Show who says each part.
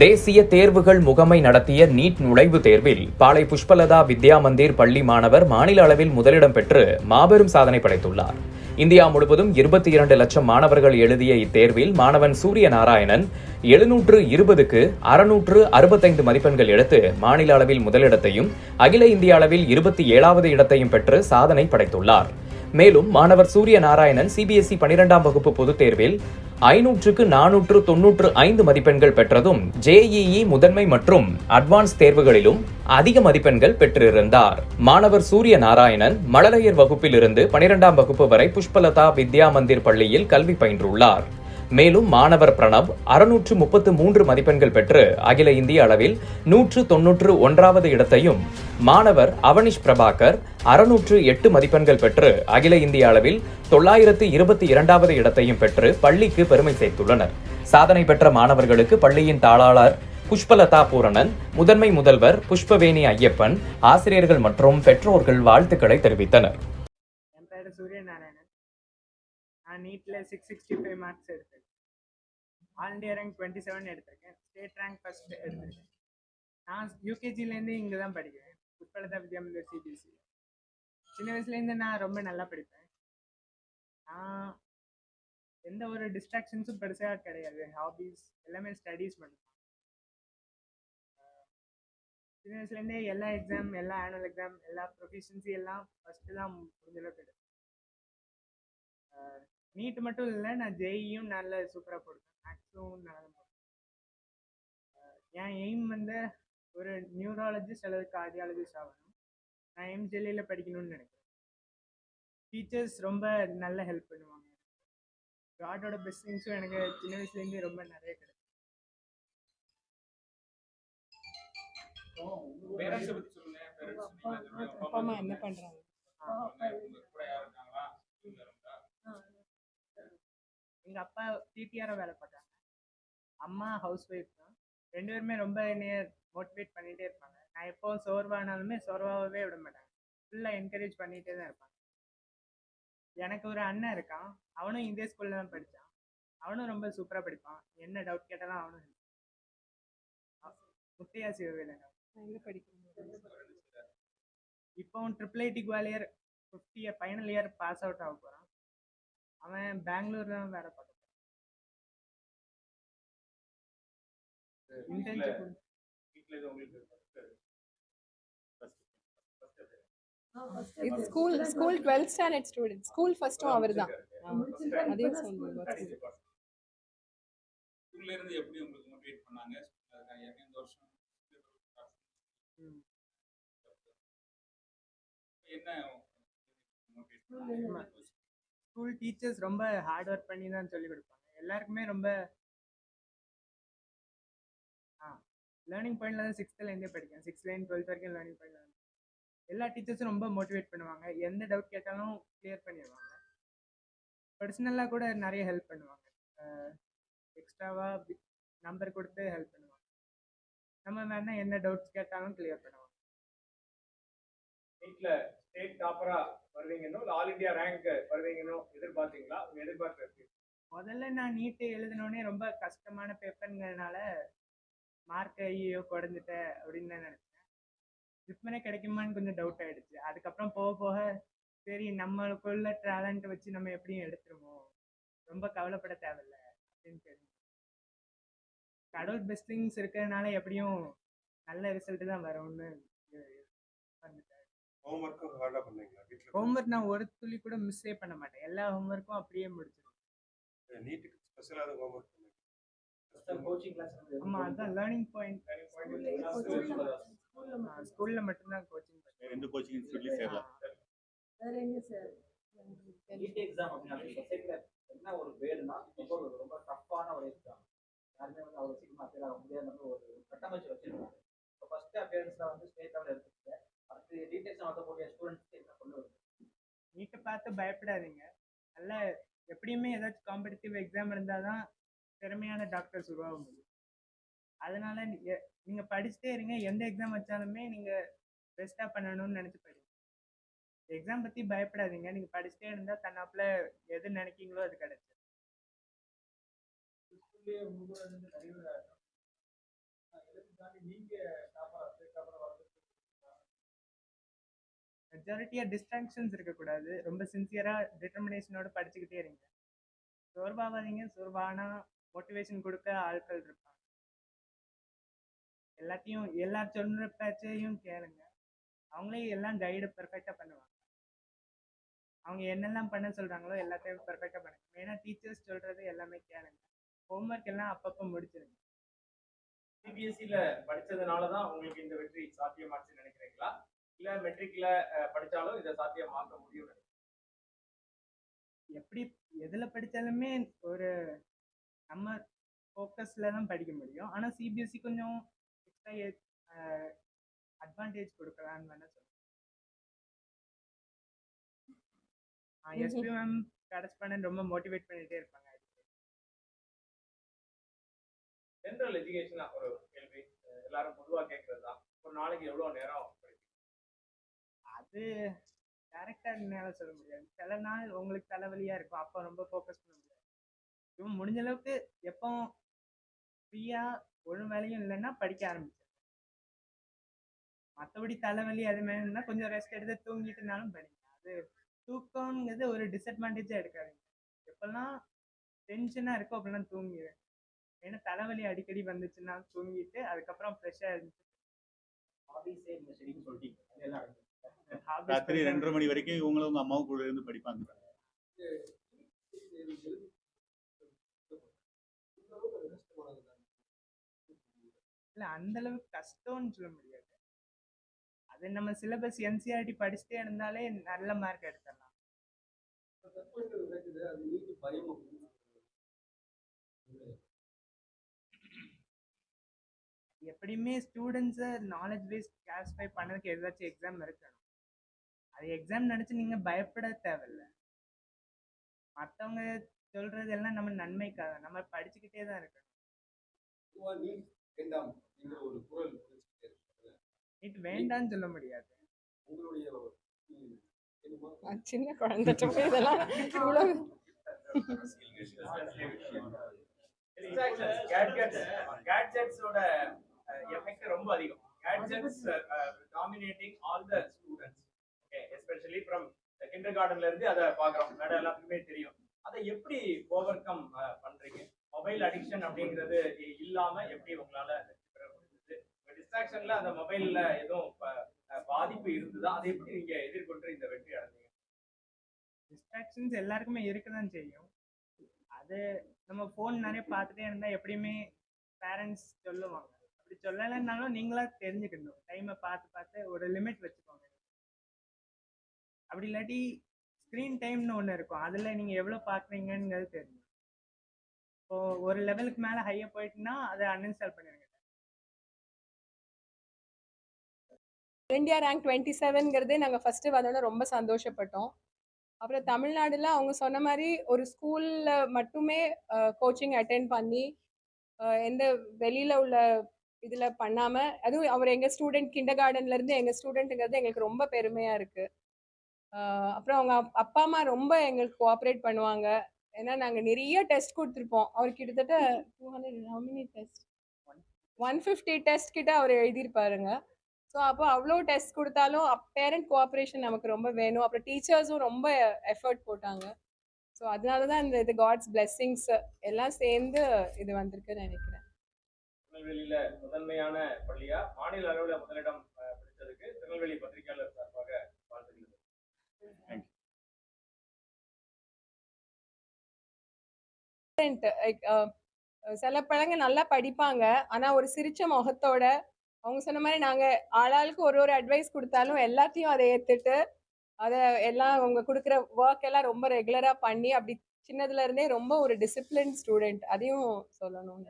Speaker 1: தேசிய தேர்வுகள் முகமை நடத்திய நீட் நுழைவுத் தேர்வில் பாளை புஷ்பலதா வித்யா மந்திர் பள்ளி மாணவர் மாநில அளவில் முதலிடம் பெற்று மாபெரும் சாதனை படைத்துள்ளார். இந்தியா முழுவதும் 22 லட்சம் மாணவர்கள் எழுதிய இத்தேர்வில் மாணவன் சூரிய நாராயணன் 720க்கு 665 மதிப்பெண்கள் எடுத்து மாநில அளவில் முதலிடத்தையும் அகில இந்திய அளவில் 27வது இடத்தையும் பெற்று சாதனை படைத்துள்ளார். மேலும் மாணவர் சூரிய நாராயணன் சிபிஎஸ்இ 12ஆம் வகுப்பு பொதுத் தேர்வில் 500க்கு 495 மதிப்பெண்கள் பெற்றதும் ஜேஇஇ முதன்மை மற்றும் அட்வான்ஸ் தேர்வுகளிலும் அதிக மதிப்பெண்கள் பெற்றிருந்தார். மாணவர் சூரிய நாராயணன் மழலையர் வகுப்பில் இருந்து 12ஆம் வகுப்பு வரை புஷ்பலதா வித்யா மந்திர் பள்ளியில் கல்வி பயின்றுள்ளார். மேலும் மாணவர் பிரணவ் 633 மதிப்பெண்கள் பெற்று அகில இந்திய அளவில் 191வது இடத்தையும், மாணவர் அவனிஷ் பிரபாகர் 608 மதிப்பெண்கள் பெற்று அகில இந்திய அளவில் 922வது இடத்தையும் பெற்று பள்ளிக்கு பெருமை சேர்த்துள்ளனர். சாதனை பெற்ற மாணவர்களுக்கு பள்ளியின் தாளாளர் புஷ்பலதா பூரணன், முதன்மை முதல்வர் புஷ்பவேணி ஐயப்பன், ஆசிரியர்கள் மற்றும் பெற்றோர்கள் வாழ்த்துக்களை தெரிவித்தனர்.
Speaker 2: நான் நீட்டில் 665 மார்க்ஸ் எடுத்திருக்கேன். ஆல் இண்டியா ரேங்க் 27 எடுத்திருக்கேன். ஸ்டேட் ரேங்க் ஃபர்ஸ்ட் எடுத்திருக்கேன். நான் யூகேஜிலேருந்து இங்கே தான் படிக்கிறேன், புஷ்பலதா வித்யா மந்திர் சிபிஎஸ்சி. சின்ன வயசுலேருந்து நான் ரொம்ப நல்லா படிப்பேன். நான் எந்த ஒரு டிஸ்ட்ராக்ஷன்ஸும் பெருசாக கிடையாது. ஹாபீஸ் எல்லாமே ஸ்டடீஸ் மட்டும். சின்ன வயசுலேருந்தே எல்லா எக்ஸாம், எல்லா ஆனுவல் எக்ஸாம், எல்லா ப்ரொஃபிஷியன்சி எல்லாம் ஃபஸ்ட்டு தான் முடிஞ்சளவுக்கு எடுத்தேன். நீட் மட்டும் இல்லை, நான் ஜேஇயும் நல்ல சூப்பராக போடுவேன், மேக்ஸும் நல்லா போடுவேன். என் எய்ம் வந்து ஒரு நியூராலஜிஸ்ட் அல்லது கார்டியாலஜிஸ்ட் ஆகணும். நான் எம்ஜிஎல்லியில் படிக்கணும்னு நினைக்கிறேன். டீச்சர்ஸ் ரொம்ப நல்ல ஹெல்ப் பண்ணுவாங்க. காடோட பெஸ்டிங்ஸும் எனக்கு சின்ன வயசுலேருந்து ரொம்ப நிறைய கிடைக்கும்.
Speaker 3: என்ன பண்றாங்க?
Speaker 2: எங்கள் அப்பா டிடிஆராக வேலை பார்க்குறாங்க, அம்மா ஹவுஸ் ஒய்ஃப் தான். ரெண்டு பேருமே ரொம்ப என்னைய மோட்டிவேட் பண்ணிகிட்டே இருப்பாங்க. நான் எப்போவும் சோர்வானாலுமே சோர்வாகவே விட மாட்டாங்க, ஃபுல்லாக என்கரேஜ் பண்ணிகிட்டே தான் இருப்பாங்க. எனக்கு ஒரு அண்ணன் இருக்கான், அவனும் இதே ஸ்கூலில் தான் படித்தான். அவனும் ரொம்ப சூப்பராக படிப்பான். என்ன டவுட் கேட்டாலும் அவனும் முத்தையா சிவவேலங்க
Speaker 3: படிக்கிறேன்.
Speaker 2: இப்போவும் IIIT Gwalior 50 year final year pass out ஆக போகிறான். அவன் பெங்களூர் தான் வேலை பார்க்க.
Speaker 3: இது school 12th standard student. School ஃபர்ஸ்டும் அவர்தான். அதே சொல்லுங்க.
Speaker 4: ஸ்கூல்ல இருந்து எப்படி உங்களுக்கு மோட்டிவேட் பண்ணாங்க? இந்த வருஷம் என்ன மோட்டிவேட்?
Speaker 2: ஸ்கூல் டீச்சர்ஸ் ரொம்ப ஹார்ட் ஒர்க் பண்ணி தான் சொல்லிக் கொடுப்பாங்க. எல்லாருக்குமே ரொம்ப லேர்னிங் பாயிண்ட்ல தான் 6th படிக்கிறேன். 6th 12th வரைக்கும் லேர்னிங் பாயிண்ட்ல தான். எல்லா டீச்சர்ஸும் ரொம்ப மோட்டிவேட் பண்ணுவாங்க. எந்த டவுட் கேட்டாலும் கிளியர் பண்ணிடுவாங்க. பர்சனலாக கூட நிறைய ஹெல்ப் பண்ணுவாங்க. எக்ஸ்ட்ராவாக நம்பர் கொடுத்து ஹெல்ப் பண்ணுவாங்க. நம்ம வேணா என்ன டவுட்ஸ் கேட்டாலும் கிளியர் பண்ணுவாங்க.
Speaker 5: நீட்ல ஸ்டேட் டாப்பரா வருவீங்கன்னு, ஆல் இண்டியா ரேங்க் வருவீங்கன்னு எதிர்பார்த்தீங்களா? எதிர்பார்த்து
Speaker 2: முதல்ல நான் நீட்டு எழுதினோடனே ரொம்ப கஷ்டமான பேப்பருங்கிறதுனால மார்க் ஐயோ குறைஞ்சிட்டேன் அப்படின்னு தான் நினச்சேன். ஜிப்மனே கிடைக்குமான்னு கொஞ்சம் டவுட் ஆகிடுச்சு. அதுக்கப்புறம் போக போக சரி நம்மளுக்குள்ள டேலண்ட் வச்சு நம்ம எப்படியும் எடுத்துருவோம், ரொம்ப கவலைப்பட தேவையில்லை அப்படின்னு தெரியும். கடவுள் பெஸ்டிங்ஸ் இருக்கிறதுனால எப்படியும் நல்ல ரிசல்ட் தான் வரும்னு வந்துட்டேன். ஹோம்ஒர்க் நான் ஒரு துளி கூட மிஸ்ஸே பண்ண மாட்டேன். எல்லா ஹோம்ஒர்க்கும் அப்படியே முடிச்சிருவேன். ஆமா, அதான் லேர்னிங் பாயிண்ட். ஸ்கூல்ல மட்டும்தான் கோச்சிங்.
Speaker 4: ரெண்டு கோச்சிங் இன்ஸ்டிட்யூட்லயே சேரலாம்.
Speaker 6: வேற எங்க சார்? நீட் எக்ஸாம் அப்படினாலே சொசைட்டில என்ன ஒரு வேர்டுனா ரொம்ப டஃப்பான ஒரு எக்ஸாம். யாருமே வந்து அவ்வளோ சீக்கிரமா அப்பியர் ஆக முடியாத ஒரு கட்டமைச்சு வச்சிருக்காங்க. இப்போ ஃபர்ஸ்ட் அப்பியரன்ஸ்ல வந்து ஸ்டேட் லெவல் எடுத்துக்கிட்டு அடுத்து நீட் எக்ஸாம் வரக்கூடிய ஸ்டூடெண்ட்ஸ்க்கு என்ன கொண்டு வருது?
Speaker 2: நீட்டை பார்த்து பயப்படாதீங்க. நல்ல எப்படியுமே ஏதாச்சும் காம்படிட்டிவ் எக்ஸாம் இருந்தால் தான் திறமையான டாக்டர்ஸ் உருவாக முடியும். அதனால நீங்கள் படிச்சுட்டே இருங்க. எந்த எக்ஸாம் வச்சாலுமே நீங்கள் பெஸ்ட்டாக பண்ணணும்னு நினச்சி படிங்க. எக்ஸாம் பற்றி பயப்படாதீங்க. நீங்கள் படிச்சுட்டே இருந்தால் தன்னாப்புல எது நினைக்கிங்களோ அது கிடைச்சிடும்.
Speaker 5: நீங்க டாப்பரா ஸ்டேட் டாப்பரா வரதுக்கு
Speaker 2: மெஜாரிட்டியாக டிஸ்ட்ராக்ஷன்ஸ் இருக்கக்கூடாது. ரொம்ப சின்சியராக டிட்டர்மினேஷனோட படிச்சுக்கிட்டே இருங்க. சோர்வாகாதீங்க. சோர்வானா மோட்டிவேஷன் கொடுக்க ஆட்கள் இருப்பாங்க. எல்லாத்தையும் எல்லா சொல்ற பேச்சையும் கேளுங்க. அவங்களே எல்லாம் கைடு பெர்ஃபெக்டாக பண்ணுவாங்க. அவங்க என்னெல்லாம் பண்ண சொல்கிறாங்களோ எல்லாத்தையும் பெர்ஃபெக்டாக பண்ணுங்க. மெயினாக டீச்சர்ஸ் சொல்கிறது எல்லாமே கேளுங்க. ஹோம்ஒர்க் எல்லாம் அப்பப்போ முடிச்சிருங்க.
Speaker 5: சிபிஎஸ்சில படிச்சதுனால தான் உங்களுக்கு இந்த வெற்றி சாத்தியமாச்சுன்னு நினைக்கிறீங்களா? இல்ல மெட்ரிக்ல படிச்சாலும் இதை சாத்தியமாக்க முடியும்?
Speaker 2: எப்படி எதில் படித்தாலுமே ஒரு நம்ம ஃபோக்கஸில் தான் படிக்க முடியும். ஆனால் சிபிஎஸ்சி கொஞ்சம் எக்ஸ்ட்ரா அட்வான்டேஜ் கொடுக்கலான்னு வேணா சொல்லுவேன். எஸ்பி மேம் கரஸ்பாண்டன்ட் ரொம்ப மோட்டிவேட் பண்ணிகிட்டே இருப்பாங்க.
Speaker 5: ஜென்ரல் எஜுகேஷனா ஒரு கேள்வி எல்லாரும் பொதுவா கேட்கறது தான். ஒரு நாளைக்கு எவ்வளவு நேரம் படிப்பீங்க?
Speaker 2: அது டேரக்டாக நேரம் சொல்ல முடியாது. சில நாள் உங்களுக்கு தலைவலியாக இருக்கும், அப்போ ரொம்ப ஃபோக்கஸ் பண்ண முடியாது. இவன் முடிஞ்ச அளவுக்கு எப்போ ஃப்ரீயாக ஒரு வேலையும் இல்லைன்னா படிக்க ஆரம்பிச்சேன். மற்றபடி தலைவலி அது மேலே கொஞ்சம் ரெஸ்ட் எடுத்து தூங்கிட்டுனாலும் படிங்க. அது தூக்கங்கிறது ஒரு டிஸ்அட்வான்டேஜாக எடுக்காதீங்க. எப்பெல்லாம் டென்ஷனாக இருக்கோ அப்பெல்லாம் தூங்கிடுவேன். ஏன்னா தலைவலி அடிக்கடி வந்துச்சுன்னா தூங்கிட்டு அதுக்கப்புறம் ஃப்ரெஷ்ஷாக இருந்துச்சு.
Speaker 6: ஹாபிஸே நீங்க சரின்னு சொல்லிட்டீங்க. அதெல்லாம்
Speaker 7: ராத்திரி 2:30 மணி வரைக்கும் இவங்களும் உங்க அம்மாவும் கூட இருந்து படிப்பாங்க.
Speaker 2: இல்லை அந்த அளவுக்கு கஷ்டம்னு சொல்ல முடியாது. அது நம்ம சிலபஸ் என்சிஆர்டி படிச்சுட்டே இருந்தாலே நல்ல மார்க் எடுத்துடலாம். எப்படியுமே ஸ்டூடெண்ட்ஸை நாலேஜ் பேஸ் கிளாஸிஃபை பண்ணதுக்கு ஏதாச்சும் எக்ஸாம் இருக்கணும். அது எக்ஸாம் நினச்சி நீங்கள் பயப்பட தேவையில்லை. மற்றவங்க சொல்றது எல்லாம் நம்ம நன்மைக்காக, நம்ம படிச்சுக்கிட்டே தான் இருக்கணும். நீட் வேண்டான்னு சொல்ல முடியாது.
Speaker 3: சின்ன குழந்தைட்ட போய் இதெல்லாம் இவ்வளவு
Speaker 5: கேட்ஜெட்ஸோட எஃபெக்ட் ரொம்ப அதிகம். Gadgets dominating all the students. Okay, especially from கிண்டர்கார்டன்ல இருந்து அதை பார்க்குறோம். மேடம் எல்லாத்துக்குமே தெரியும். அதை எப்படி ஓவர் கம் பண்றீங்க? மொபைல் அடிக்ஷன் அப்படிங்கிறது இல்லாம எப்படி உங்களால டிஸ்ட்ராக்ஷன்ல அந்த மொபைல்ல எதுவும் பாதிப்பு இருந்ததா? அதை எப்படி நீங்க எதிர்கொண்டு இந்த வெற்றி அடைஞ்சீங்க?
Speaker 2: டிஸ்ட்ராக்ஷன்ஸ் எல்லாருக்குமே இருக்க தான் செய்யும். அது நம்ம ஃபோன் நிறைய பார்த்துட்டே இருந்தால் எப்படியுமே பேரண்ட்ஸ் சொல்லுவாங்க. அப்படி சொல்லலைன்னாலும் நீங்களா தெரிஞ்சுக்கணும். டைமை பார்த்து பார்த்து ஒரு லிமிட் வச்சுக்கோங்க. அப்படி இல்லாட்டி ஸ்க்ரீன் டைம்னு ஒன்று இருக்கும், அதில் நீங்கள் எவ்வளோ பார்க்குறீங்கங்கிறது தெரியும். இப்போ ஒரு லெவலுக்கு மேலே ஹையாக போயிட்டுன்னா அதை அன்இன்ஸ்டால் பண்ணிடுங்க.
Speaker 3: இந்தியா ரேங்க் 27ங்கிறதே நாங்கள் ஃபஸ்ட்டு வந்தோன்னே ரொம்ப சந்தோஷப்பட்டோம். அப்புறம் தமிழ்நாடுல அவங்க சொன்ன மாதிரி ஒரு ஸ்கூலில் மட்டுமே கோச்சிங் அட்டென்ட் பண்ணி எந்த வெளியில் உள்ள இதில் பண்ணாமல், அதுவும் அவர் எங்கள் ஸ்டூடெண்ட் கிண்டர்கார்டன்லேருந்து எங்கள் ஸ்டூடெண்ட்டுங்கிறது எங்களுக்கு ரொம்ப பெருமையாக இருக்குது. அப்புறம் அவங்க அப்பா அம்மா ரொம்ப எங்களுக்கு கோஆப்ரேட் பண்ணுவாங்க. ஏன்னா நாங்கள் நிறைய டெஸ்ட் கொடுத்துருப்போம். அவர் கிட்டத்தட்ட 150 டெஸ்ட் கிட்ட அவர் எழுதியிருப்பாருங்க. ஸோ அப்போ அவ்வளோ டெஸ்ட் கொடுத்தாலும் பேரண்ட் கோஆப்ரேஷன் நமக்கு ரொம்ப வேணும். அப்புறம் டீச்சர்ஸும் ரொம்ப எஃபர்ட் போட்டாங்க. ஸோ அதனால தான் இந்த இது காட்ஸ் பிளெஸ்ஸிங்ஸ் எல்லாம் சேர்ந்து இது வந்திருக்குன்னு நினைக்கிறேன்.
Speaker 5: திருநெல்வேலியில முதன்மையான பள்ளியா மாநில அளவில் முதலிடம் பிடிச்சதுக்கு திருநெல்வேலி பத்திரிகையாளர் சார்பாக வாழ்த்துக்கள்.
Speaker 3: சில பிள்ளைங்க நல்லா படிப்பாங்க, ஆனா ஒரு சிரிச்ச முகத்தோட அவங்க சொன்ன மாதிரி நாங்க ஆளாளுக்கு ஒரு ஒரு அட்வைஸ் கொடுத்தாலும் எல்லாத்தையும் அதை ஏத்துட்டு அதை எல்லாம் அவங்க கொடுக்குற ஒர்க் எல்லாம் ரொம்ப ரெகுலரா பண்ணி அப்படி சின்னதுல இருந்தே ரொம்ப ஒரு டிசிப்ளின் ஸ்டூடெண்ட், அதையும் சொல்லணும்.